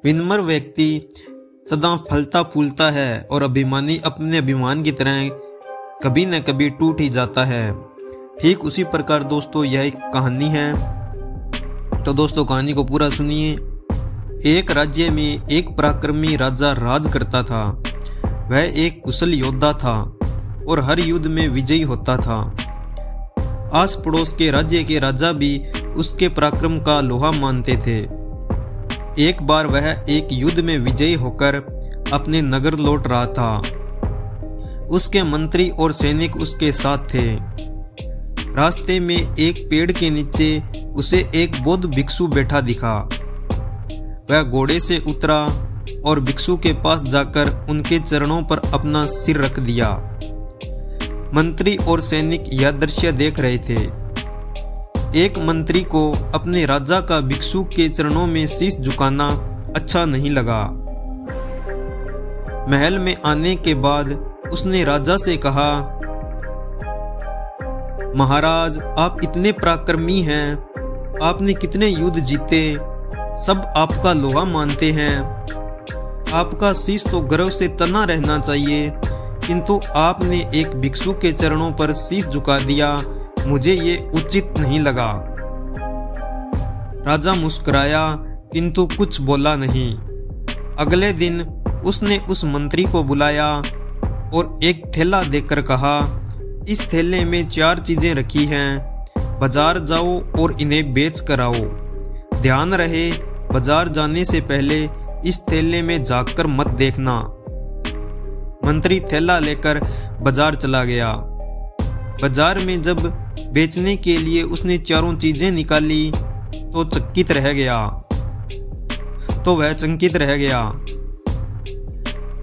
विनम्र व्यक्ति सदा फलता फूलता है और अभिमानी अपने अभिमान की तरह कभी न कभी टूट ही जाता है। ठीक उसी प्रकार दोस्तों यह एक कहानी है। तो दोस्तों कहानी को पूरा सुनिए। एक राज्य में एक पराक्रमी राजा राज करता था। वह एक कुशल योद्धा था और हर युद्ध में विजयी होता था। आस पड़ोस के राज्य के राजा भी उसके पराक्रम का लोहा मानते थे। एक बार वह एक युद्ध में विजयी होकर अपने नगर लौट रहा था। उसके मंत्री और सैनिक उसके साथ थे। रास्ते में एक पेड़ के नीचे उसे एक बौद्ध भिक्षु बैठा दिखा। वह घोड़े से उतरा और भिक्षु के पास जाकर उनके चरणों पर अपना सिर रख दिया। मंत्री और सैनिक यह दृश्य देख रहे थे। एक मंत्री को अपने राजा का भिक्षु के चरणों में शीश झुकाना अच्छा नहीं लगा। महल में आने के बाद उसने राजा से कहा, महाराज आप इतने पराक्रमी हैं, आपने कितने युद्ध जीते, सब आपका लोहा मानते हैं। आपका शीश तो गर्व से तना रहना चाहिए, किंतु आपने एक भिक्षु के चरणों पर शीश झुका दिया, मुझे ये उचित नहीं लगा। राजा मुस्कुराया किंतु कुछ बोला नहीं। अगले दिन उसने उस मंत्री को बुलाया और एक थैला देकर कहा, इस थैले में 4 चीजें रखी हैं, बाजार जाओ और इन्हें बेच कर आओ। ध्यान रहे बाजार जाने से पहले इस थैले में झांककर मत देखना। मंत्री थैला लेकर बाजार चला गया। बाजार में जब बेचने के लिए उसने 4 चीजें निकाली तो वह चकित रह गया।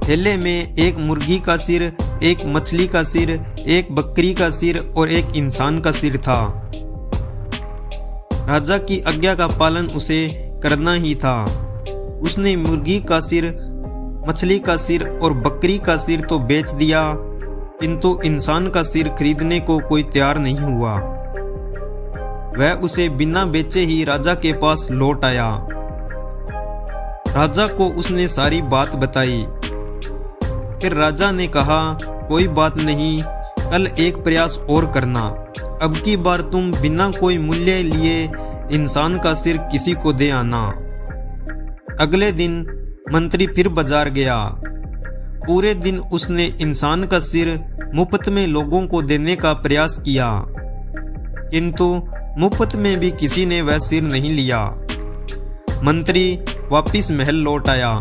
थैले में एक मुर्गी का सिर, एक मछली का सिर, एक बकरी का सिर और एक इंसान का सिर था। राजा की आज्ञा का पालन उसे करना ही था। उसने मुर्गी का सिर, मछली का सिर और बकरी का सिर तो बेच दिया, किंतु इंसान का सिर खरीदने को कोई तैयार नहीं हुआ। वह उसे बिना बेचे ही राजा के पास लौट आया। राजा को उसने सारी बात बताई। फिर राजा ने कहा, कोई बात नहीं, कल एक प्रयास और करना। अब की बार तुम बिना कोई मूल्य लिए इंसान का सिर किसी को दे आना। अगले दिन मंत्री फिर बाजार गया। पूरे दिन उसने इंसान का सिर मुफ्त में लोगों को देने का प्रयास किया, किंतु मुफ्त में भी किसी ने वह सिर नहीं लिया। मंत्री वापिस महल लौट आया।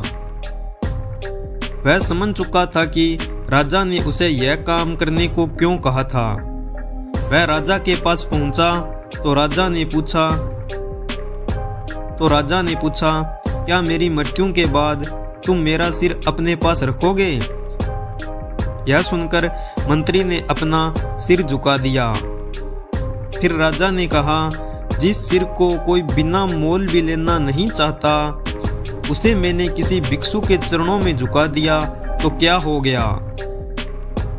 वह समझ चुका था कि राजा ने उसे यह काम करने को क्यों कहा था। वह राजा के पास पहुंचा तो राजा ने पूछा, क्या मेरी मृत्यु के बाद तुम मेरा सिर अपने पास रखोगे? यह सुनकर मंत्री ने अपना सिर झुका दिया। फिर राजा ने कहा, जिस सिर को कोई बिना मोल भी लेना नहीं चाहता, उसे मैंने किसी भिक्षु के चरणों में झुका दिया तो क्या हो गया?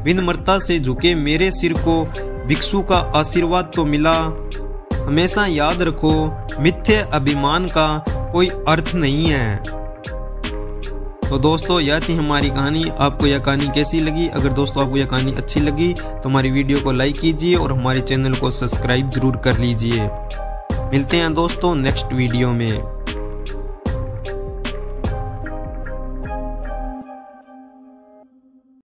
विनम्रता से झुके मेरे सिर को भिक्षु का आशीर्वाद तो मिला। हमेशा याद रखो, मिथ्या अभिमान का कोई अर्थ नहीं है। तो दोस्तों यह थी हमारी कहानी। आपको यह कहानी कैसी लगी? अगर दोस्तों आपको यह कहानी अच्छी लगी तो हमारी वीडियो को लाइक कीजिए और हमारे चैनल को सब्सक्राइब जरूर कर लीजिए। मिलते हैं दोस्तों नेक्स्ट वीडियो में।